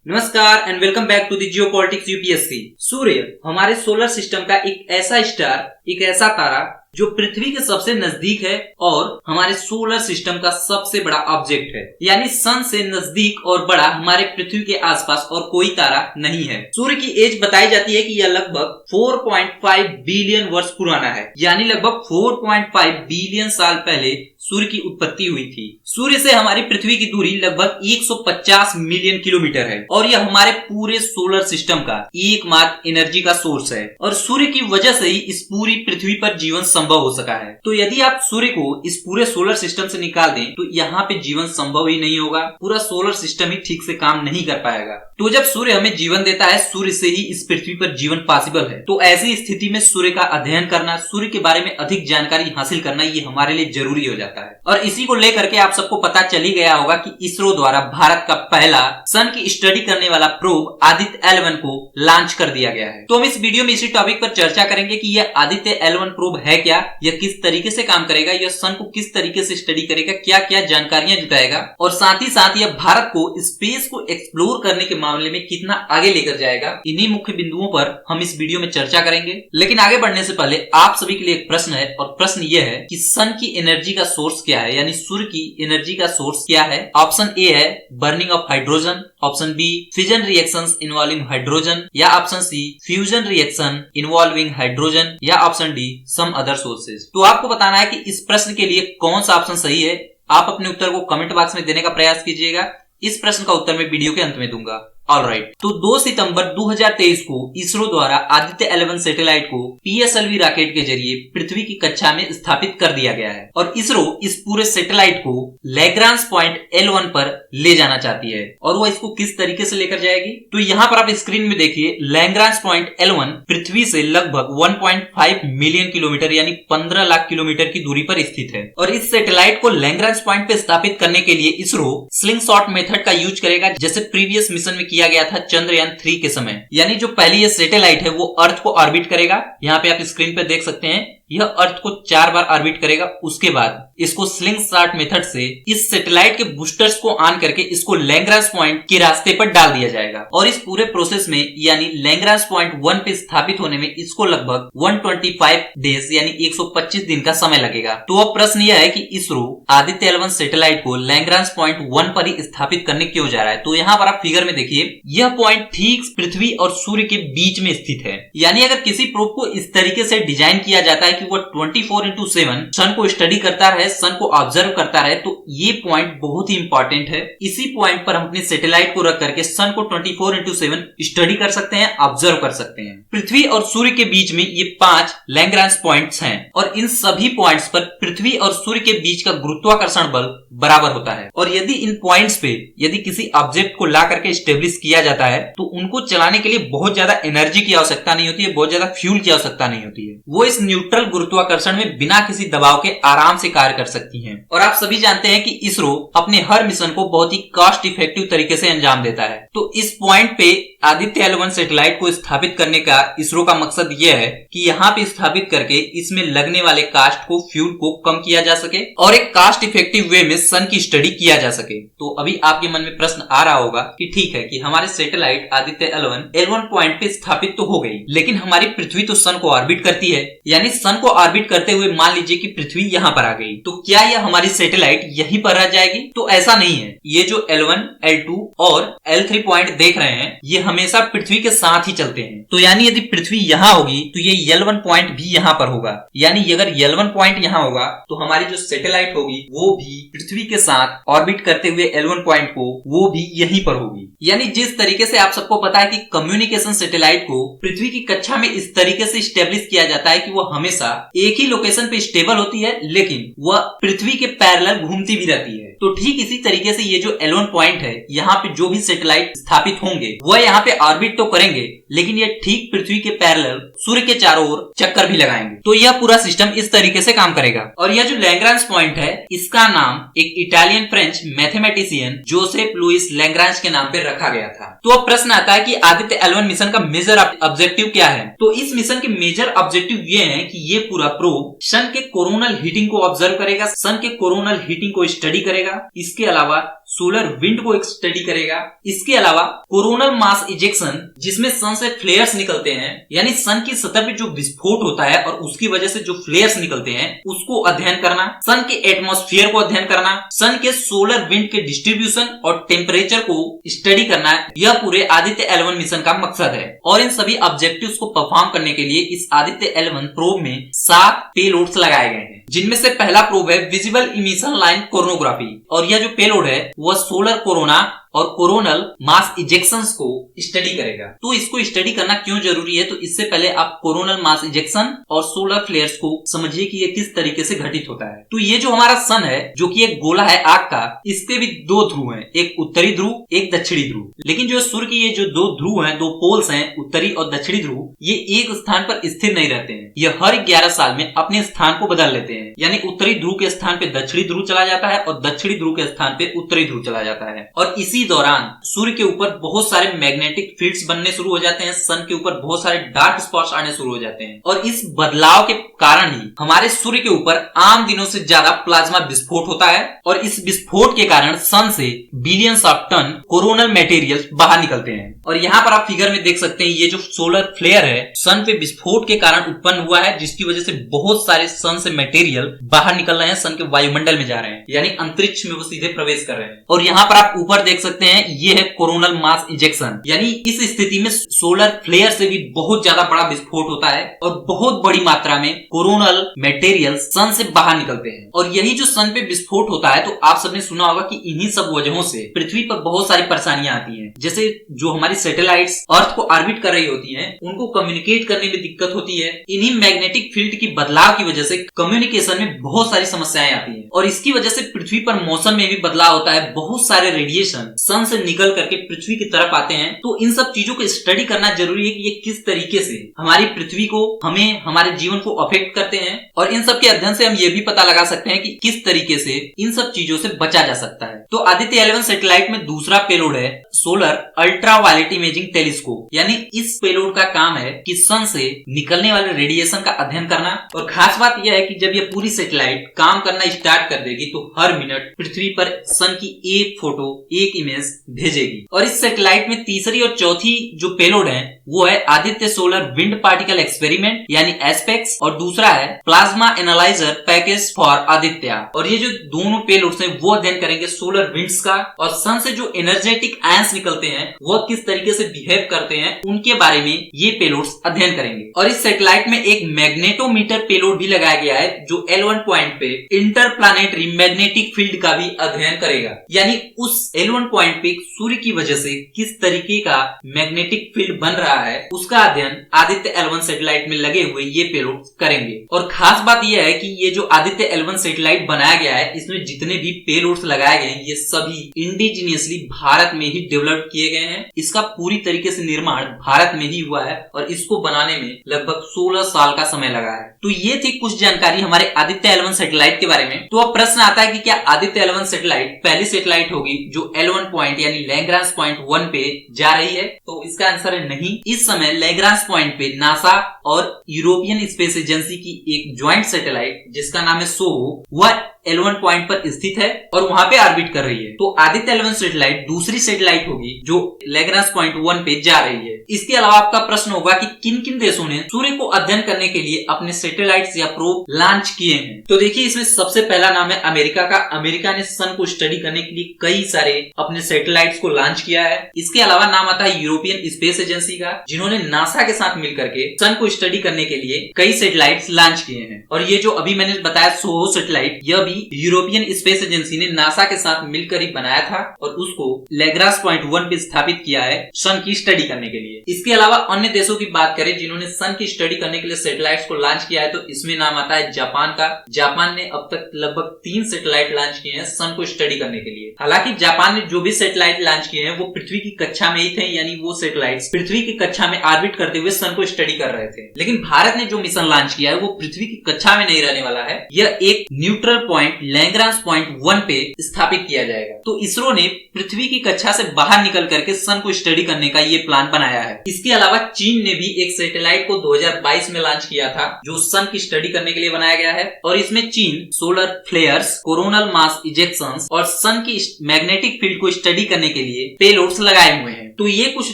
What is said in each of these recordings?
नमस्कार and welcome back to the geopolitics UPSC. सूर्य हमारे सोलर सिस्टम का एक ऐसा स्टार, एक ऐसा तारा जो पृथ्वी के सबसे नजदीक है और हमारे सोलर सिस्टम का सबसे बड़ा ऑब्जेक्ट है। यानी सन से नजदीक और बड़ा हमारे पृथ्वी के आसपास और कोई तारा नहीं है। सूर्य की एज बताई जाती है कि यह लगभग 4.5 बिलियन वर्ष पुराना है। यानी लगभग 4.5 बिलियन साल पहले सूर्य की उत्पत्ति हुई थी। सूर्य से हमारी पृथ्वी की दूरी लगभग 150 मिलियन किलोमीटर है और यह हमारे पूरे सोलर सिस्टम का एकमात्र एनर्जी का सोर्स है और सूर्य की वजह से ही इस पूरी पृथ्वी पर जीवन संभव हो सका है। तो यदि आप सूर्य को इस पूरे सोलर सिस्टम से निकाल दें तो यहाँ पे जीवन संभव ही नहीं होगा। पूरा सोलर सिस्टम ही ठीक से काम नहीं कर पाएगा। तो जब सूर्य हमें जीवन देता है, सूर्य से ही इस पृथ्वी पर जीवन पॉसिबल है। तो ऐसी स्थिति में सूर्य का अध्ययन करना, सूर्य के बारे में अधिक जानकारी हासिल करना, ये हमारे लिए जरूरी हो जाता है। और इसी को लेकर के आप सबको पता चल ही गया होगा कि इसरो द्वारा भारत का पहला सन की स्टडी करने वाला प्रोब आदित्य L1 को लॉन्च कर दिया गया है। तो हम इस वीडियो में इसी टॉपिक पर चर्चा करेंगे कि यह आदित्य L1 प्रोब है क्या, यह किस तरीके से काम करेगा, यह सन को किस तरीके से स्टडी करेगा, क्या क्या जानकारियां जुटाएगा और साथ ही साथ यह भारत को स्पेस को एक्सप्लोर करने के मामले में कितना आगे लेकर जाएगा। इन्हीं मुख्य बिंदुओं पर हम इस वीडियो में चर्चा करेंगे। लेकिन आगे बढ़ने से पहले आप सभी के लिए एक प्रश्न है और प्रश्न यह है कि सन की एनर्जी का सोर्स क्या है, यानी सूर्य की एनर्जी का सोर्स क्या है। ऑप्शन ए है burning of hydrogen, option B fission reactions involving hydrogen, या option C fusion reaction involving hydrogen, या option D some other sources. तो आपको बताना है कि इस प्रश्न के लिए कौन सा ऑप्शन सही है। आप अपने उत्तर को कमेंट बॉक्स में देने का प्रयास कीजिएगा। इस प्रश्न का उत्तर मैं वीडियो के अंत में दूंगा। ऑलराइट, तो 2 सितंबर 2023 को इसरो द्वारा आदित्य L1 सैटेलाइट को PSLV रॉकेट के जरिए पृथ्वी की कक्षा में स्थापित कर दिया गया है और इसरो इस पूरे सैटेलाइट को लैग्रांज पॉइंट L1 पर ले जाना चाहती है। और वो इसको किस तरीके से लेकर जाएगी, तो यहाँ पर आप स्क्रीन में देखिए, लैग्रांज पॉइंट L1 पृथ्वी से लगभग 1.5 मिलियन किलोमीटर यानी 15 लाख किलोमीटर की दूरी पर स्थित है। और इस सैटेलाइट को लैग्रांज पॉइंट पे स्थापित करने के लिए इसरो स्लिंगशॉट मेथड का यूज करेगा, जैसे प्रीवियस मिशन में किया गया था चंद्रयान 3 के समय। यानी जो पहली ये सैटेलाइट है वो अर्थ को ऑर्बिट करेगा। यहाँ पे आप स्क्रीन पे देख सकते हैं, यह अर्थ को 4 बार ऑर्बिट करेगा। उसके बाद इसको स्लिंगशॉट मेथड से इस सैटेलाइट के बूस्टर्स को ऑन करके इसको लैग्रांज पॉइंट के रास्ते पर डाल दिया जाएगा। और इस पूरे प्रोसेस में यानी लैग्रांज पॉइंट 1 पे स्थापित होने में इसको लगभग 125 डेज यानी 125 दिन का समय लगेगा। तो अब प्रश्न यह है कि इसरो आदित्य L1 सैटेलाइट को लैग्रांज पॉइंट 1 पर ही स्थापित करने क्यों जा रहा है। तो यहाँ पर आप फिगर में देखिए, यह पॉइंट ठीक पृथ्वी और सूर्य के बीच में स्थित है। यानी अगर किसी प्रोब को इस तरीके से डिजाइन किया जाता है कि वो 24/7 सन को स्टडी करता रहे, सन को ऑब्जर्व करता रहे, तो ये पॉइंट बहुत ही इंपॉर्टेंट है। इसी पॉइंट पर हम अपने सैटेलाइट को रख करके सन को 24/7 स्टडी कर सकते हैं, ऑब्जर्व कर सकते हैं। पृथ्वी और सूर्य के बीच में ये 5 लैग्रांज पॉइंट्स हैं और इन सभी पॉइंट्स पर पृथ्वी और सूर्य के बीच का गुरुत्वाकर्षण बल बराबर होता है। और यदि इन पॉइंट्स पे यदि किसी ऑब्जेक्ट को ला करके स्टेब्लिश किया जाता है तो उनको चलाने के लिए बहुत ज्यादा एनर्जी की आवश्यकता नहीं होती है, बहुत ज्यादा फ्यूल की आवश्यकता नहीं होती है। वो इस न्यूट्रल गुरुत्वाकर्षण में बिना किसी दबाव के आराम से कार्य कर सकती हैं। और आप सभी जानते हैं कि इसरो अपने हर मिशन को बहुत ही कॉस्ट इफेक्टिव तरीके से अंजाम देता है। तो इस पॉइंट पे आदित्य L1 सैटेलाइट को स्थापित करने का इसरो का मकसद यह है कि यहाँ पे स्थापित करके इसमें लगने वाले कास्ट को, फ्यूल को कम किया जा सके और एक कॉस्ट इफेक्टिव वे में सन की स्टडी किया जा सके। तो अभी आपके मन में प्रश्न आ रहा होगा कि ठीक है कि हमारे सैटेलाइट आदित्य L1 पॉइंट पे स्थापित तो हो गई, लेकिन हमारी पृथ्वी तो सन को ऑर्बिट करती है। यानी सन को ऑर्बिट करते हुए मान लीजिए कि पृथ्वी यहाँ पर आ गई, तो क्या यह हमारी सैटेलाइट यहीं पर रह जाएगी? तो ऐसा नहीं है। ये जो L1, L2 और L3 पॉइंट देख रहे हैं, ये हमेशा पृथ्वी के साथ ही चलते हैं। तो यानी यदि पृथ्वी यहाँ होगी तो ये L1 पॉइंट भी यहाँ पर होगा। यानी अगर L1 पॉइंट यहाँ होगा तो हमारी जो सैटेलाइट होगी वो भी पृथ्वी के साथ ऑर्बिट करते हुए L1 पॉइंट को वो भी यहीं पर होगी। यानी जिस तरीके से आप सबको पता है कि कम्युनिकेशन सैटेलाइट को पृथ्वी की कक्षा में इस तरीके से स्टेब्लिश किया जाता है कि वो हमेशा एक ही लोकेशन पे स्टेबल होती है, लेकिन वह पृथ्वी के पैरेलल घूमती भी रहती है। तो ठीक इसी तरीके से ये जो L1 पॉइंट है, यहाँ पे जो भी सैटेलाइट स्थापित होंगे वह यहाँ पे ऑर्बिट तो करेंगे, लेकिन ये ठीक पृथ्वी के पैरेलल सूर्य के चारों ओर चक्कर भी लगाएंगे। तो यह पूरा सिस्टम इस तरीके से काम करेगा। और यह जो लैग्रांज पॉइंट है, इसका नाम एक Italian French mathematician Joseph Louis Lagrange के नाम पे रखा गया था। तो अब प्रश्न आता है कि आदित्य L1 मिशन का मेजर ऑब्जेक्टिव क्या है। तो इस मिशन के मेजर ऑब्जेक्टिव ये है कि ये पूरा प्रोब सन के कोरोनल हीटिंग को ऑब्जर्व करेगा, सन के कोरोनल हीटिंग को स्टडी करेगा। इसके अलावा सोलर विंड को स्टडी करेगा। इसके अलावा कोरोनल मास इजेक्शन, जिसमें सन से फ्लेयर्स निकलते हैं, यानी सन की सतह पे जो विस्फोट होता है और उसकी वजह से जो फ्लेयर्स निकलते हैं उसको अध्ययन करना, सन के एटमॉस्फेयर को अध्ययन करना, सन के सोलर विंड के डिस्ट्रीब्यूशन और टेम्परेचर को स्टडी करना, यह पूरे आदित्य L1 मिशन का मकसद है। और इन सभी ऑब्जेक्टिव्स को परफॉर्म करने के लिए इस आदित्य L1 प्रोब में 7 पेलोड्स लगाए गए हैं, जिनमें से पहला प्रोब है विजिबल इमिशन लाइन कोरोनोग्राफी, और यह जो पेलोड है वह सोलर कोरोना और कोरोनल मास इजेक्शंस को स्टडी करेगा। तो इसको स्टडी करना क्यों जरूरी है, तो इससे पहले आप कोरोनल मास इजेक्शन और सोलर फ्लेयर्स को समझिए कि ये किस तरीके से घटित होता है। तो ये जो हमारा सन है, जो कि एक गोला है आग का, इसके भी 2 ध्रुव हैं, एक उत्तरी ध्रुव, एक दक्षिणी ध्रुव। लेकिन जो सूर्य की ये जो 2 ध्रुव हैं, 2 पोल्स हैं, उत्तरी और दक्षिणी ध्रुव, ये एक स्थान पर स्थिर नहीं रहते हैं। ये हर 11 साल में अपने स्थान को बदल लेते हैं, यानी उत्तरी ध्रुव के स्थान पे दक्षिणी ध्रुव चला जाता है और दक्षिणी ध्रुव के स्थान पे उत्तरी ध्रुव चला जाता है। और इसी दौरान सूर्य के ऊपर बहुत सारे मैग्नेटिक फील्ड्स बनने शुरू हो जाते हैं, सन के ऊपर बहुत सारे डार्क स्पॉट्स आने शुरू हो जाते हैं, और इस बदलाव के कारण ही हमारे सूर्य के ऊपर आम दिनों से ज्यादा प्लाज्मा विस्फोट होता है, और इस विस्फोट के कारण सन से billions of ton coronal material बाहर निकलते हैं। और यहाँ पर आप फिगर में देख सकते हैं, ये जो सोलर फ्लेयर है सन पे विस्फोट के कारण उत्पन्न हुआ है, जिसकी वजह से बहुत सारे सन से मटेरियल बाहर निकल रहे हैं, सन के वायुमंडल में जा रहे हैं, यानी अंतरिक्ष में वो सीधे प्रवेश कर रहे हैं। और यहाँ पर आप ऊपर देख सकते हैं, ये है कोरोनल मास इजेक्शन, यानी इस स्थिति में सोलर फ्लेयर से भी बहुत ज्यादा बड़ा विस्फोट होता है और बहुत बड़ी मात्रा में कोरोनल मटेरियल सन से बाहर निकलते हैं। और यही जो सन पे विस्फोट होता है, तो आप सबने सुना होगा कि इन्हीं सब वजहों से पृथ्वी पर बहुत सारी परेशानियां आती हैं। जैसे जो हमारी सैटेलाइट्स अर्थ को ऑर्बिट कर रही होती हैं, उनको कम्युनिकेट करने में दिक्कत होती है। इन्हीं मैग्नेटिक फील्ड की बदलाव की वजह से कम्युनिकेशन में बहुत सारी समस्याएं आती हैं, और इसकी वजह से पृथ्वी पर मौसम में भी बदलाव होता है। बहुत सारे रेडिएशन सन से निकल करके पृथ्वी की तरफ आते हैं। तो इन सब चीजों को स्टडी करना जरूरी है कि ये किस तरीके से हमारी पृथ्वी को, हमें, हमारे जीवन को अफेक्ट करते हैं। और इन सब के अध्ययन से हम ये भी पता लगा सकते हैं कि किस तरीके से इन सब चीजों से बचा जा सकता है। तो आदित्य L1 सैटेलाइट में दूसरा पेलोड है सोलर अल्ट्रावायलेट इमेजिंग टेलीस्कोप, यानी इस पेलोड का काम है कि सन से निकलने वाले रेडिएशन का अध्ययन करना। और खास बात यह है कि जब ये पूरी सैटेलाइट काम करना स्टार्ट कर देगी, तो हर मिनट पृथ्वी पर सन की एक फोटो, एक इमेज भेजेगी। और इस सैटेलाइट में तीसरी और चौथी जो पेलोड है वो है Aditya solar wind particle experiment, यानी एस्पेक्स, और दूसरा है plasma analyser package for Aditya. और ये जो दोनों पेलोड्स हैं वो अध्ययन करेंगे सोलर विंड्स का, और सन से जो एनर्जेटिक आयंस निकलते हैं वह किस तरीके से बिहेव करते हैं, उनके बारे में ये पेलोड्स अध्ययन करेंगे। और इस सैटेलाइट में एक मैग्नेटोमीटर पेलोड भी लगाया गया है, जो L1 पॉइंट पे इंटरप्लानेटरी मैग्नेटिक फील्ड का भी अध्ययन करेगा, यानी उस L1 पॉइंट पे सूर्य की वजह से किस तरीके का मैग्नेटिक फील्ड बन रहा है, उसका अध्ययन आदित्य L1 सैटेलाइट में लगे हुए ये पेलोड करेंगे। और खास बात यह है कि ये जो आदित्य L1 सैटेलाइट बनाया गया है, इसमें जितने भी पेलोड्स लगाए गए हैं ये सभी इंडिजिनियसली भारत में ही डेवलप किए गए हैं। इसका पूरी तरीके से निर्माण भारत में ही हुआ है, और इसको बनाने में लगभग 16 साल का समय लगा है। तो ये थी कुछ जानकारी हमारे आदित्य L1 सैटेलाइट के बारे में। तो अब प्रश्न आता है कि क्या आदित्य L1 सैटेलाइट पहली सैटेलाइट होगी जो L1 पॉइंट यानी लैग्रांज पॉइंट 1 पे जा रही है? तो इसका आंसर है नहीं। इस समय लैग्रांज पॉइंट पे नासा और यूरोपियन स्पेस एजेंसी की एक ज्वाइंट सैटेलाइट जिसका नाम है सोहो, वह L1 पॉइंट पर स्थित है और वहां पे ऑर्बिट कर रही है। तो आदित्य L1 सैटेलाइट दूसरी सैटेलाइट होगी जो लैग्रांज पॉइंट 1 पे जा रही है। इसके अलावा आपका प्रश्न होगा कि किन किन देशों ने सूर्य को अध्ययन करने के लिए अपने सैटेलाइट्स या प्रोब लॉन्च किए हैं? तो देखिए, इसमें सबसे पहला नाम है अमेरिका का। अमेरिका ने सन को स्टडी करने के लिए कई सारे अपने सैटेलाइट्स को लॉन्च किया है। इसके अलावा नाम आता है यूरोपियन स्पेस एजेंसी का, जिन्होंने नासा के साथ मिलकर के सन को स्टडी करने के लिए कई सैटेलाइट्स लॉन्च किए हैं। और ये जो अभी मैंने बताया सोहो सैटेलाइट, यह भी यूरोपियन स्पेस एजेंसी ने नासा के साथ मिलकर ही बनाया था और उसको लैग्रांज पॉइंट 1 पे स्थापित किया है सन की स्टडी करने के लिए। इसके अलावा अन्य देशों की बात करें जिन्होंने सन की स्टडी करने के लिए सैटेलाइट्स को लॉन्च किया है, तो इसमें नाम आता है जापान का। जापान ने अब तक लगभग 3 सैटेलाइट लॉन्च किए हैं सन को स्टडी करने के लिए। हालांकि जापान ने जो भी सैटेलाइट लॉन्च किए हैं वो पृथ्वी की कक्षा में ही थे, यानी वो सैटेलाइट्स पृथ्वी की कक्षा में ऑर्बिट करते हुए सन को स्टडी कर रहे थे। लेकिन भारत ने जो मिशन लॉन्च किया है वो पृथ्वी की कक्षा में नहीं रहने वाला है। यह एक neutral point point Lagrange point 1 पे स्थापित किया जाएगा। तो इसरो ने पृथ्वी की कक्षा से बाहर निकल करके सन को स्टडी करने का ये प्लान बनाया है। इसके अलावा चीन ने भी एक सैटेलाइट को 2022 में लॉन्च किया था जो सन की स्टडी करने के लिए बनाया गया है, और इसमें चीन सोलर फ्लेयर्स, कोरोनल मास इजेक्शंस और सन की मैग्नेटिक फील्ड को स्टडी करने के लिए पेलोड्स लगाए हुए हैं। तो ये कुछ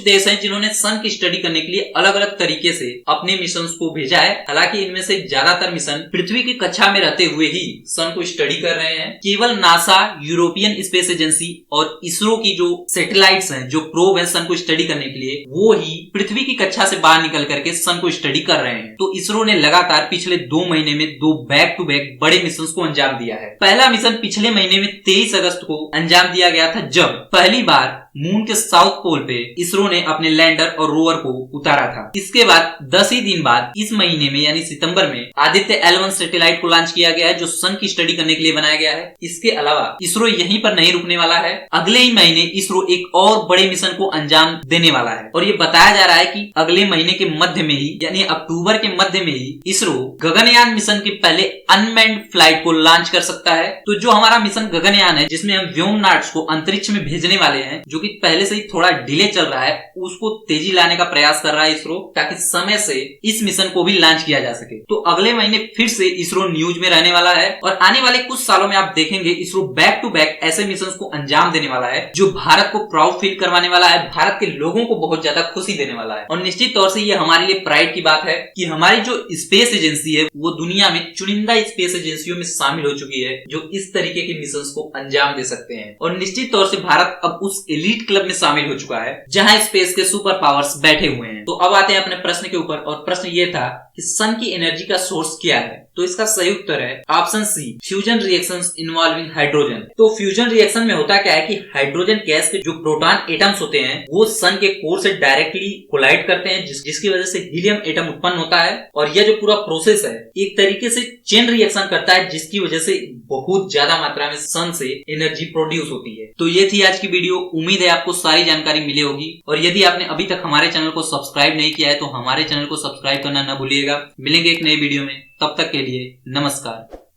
देश हैं जिन्होंने सन की स्टडी करने के लिए अलग अलग तरीके से अपने मिशन को भेजा है। हालांकि इनमें से ज्यादातर मिशन पृथ्वी की कक्षा में रहते हुए ही सन को स्टडी कर रहे हैं। केवल नासा, यूरोपियन स्पेस एजेंसी और इसरो की जो सैटेलाइट्स हैं, जो प्रोब है सन को स्टडी करने के लिए, वो ही पृथ्वी की कक्षा से बाहर निकल करके सन को स्टडी कर रहे हैं। तो इसरो ने लगातार पिछले 2 महीने में 2 बैक टू बैक बड़े मिशन को अंजाम दिया है। पहला मिशन पिछले महीने में 23 अगस्त को अंजाम दिया गया था, जब पहली बार मून के साउथ पोल पे इसरो ने अपने लैंडर और रोवर को उतारा था। इसके बाद 10 ही दिन बाद इस महीने में यानी सितंबर में आदित्य L1 सैटेलाइट को लॉन्च किया गया है जो सन की स्टडी करने के लिए बनाया गया है। इसके अलावा इसरो यहीं पर नहीं रुकने वाला है, अगले ही महीने इसरो एक और बड़े मिशन को अंजाम देने वाला है, और ये बताया जा रहा है कि अगले महीने के मध्य में ही यानी अक्टूबर के मध्य में ही इसरो गगनयान मिशन के पहले अनमैन्ड फ्लाइट को लॉन्च कर सकता है। तो जो हमारा मिशन गगनयान है, जिसमें हम व्योमनाट्स को अंतरिक्ष में भेजने वाले हैं, जो कि पहले से ही थोड़ा डिले चल रहा है, उसको तेजी लाने का प्रयास कर रहा है इसरो, ताकि समय से इस मिशन को भी लॉन्च किया जा सके। तो अगले महीने फिर से इसरो न्यूज में रहने वाला है, और आने वाले कुछ सालों में आप देखेंगे इसरो बैक टू बैक ऐसे मिशन को अंजाम देने वाला है जो भारत को प्राउड फील करवाने वाला है, भारत के लोगों को बहुत ज्यादा खुशी देने वाला है। और निश्चित तौर से ये हमारे लिए प्राइड की बात है कि हमारी जो स्पेस एजेंसी है वो दुनिया में चुनिंदा स्पेस एजेंसियों में शामिल हो चुकी है जो इस तरीके के मिशन को अंजाम दे सकते हैं। और निश्चित तौर से भारत अब उस एलीट क्लब में शामिल हो चुका है जहां स्पेस के सुपर पावर्स बैठे हुए हैं। तो अब आते हैं अपने प्रश्न के ऊपर, और प्रश्न ये था कि सन की एनर्जी का सोर्स क्या है। तो इसका सही उत्तर है option C, fusion reactions involving hydrogen. तो फ्यूजन रिएक्शन में होता क्या है कि हाइड्रोजन गैस के जो प्रोटॉन एटम्स होते हैं वो सन के कोर से डायरेक्टली कोलाइड करते हैं, जिसकी वजह से हीलियम एटम उत्पन्न होता है, और यह जो पूरा प्रोसेस है एक तरीके से चेन रिएक्शन करता है, जिसकी वजह से बहुत ज्यादा मात्रा में सन से एनर्जी प्रोड्यूस होती है। तो ये थी आज की वीडियो, उम्मीद है आपको सारी जानकारी मिली होगी, और यदि आपने अभी तक हमारे चैनल को सब्सक्राइब नहीं किया है तो हमारे चैनल को सब्सक्राइब करना न भूलिएगा। मिलेंगे एक नए वीडियो में, तब तक के लिए नमस्कार।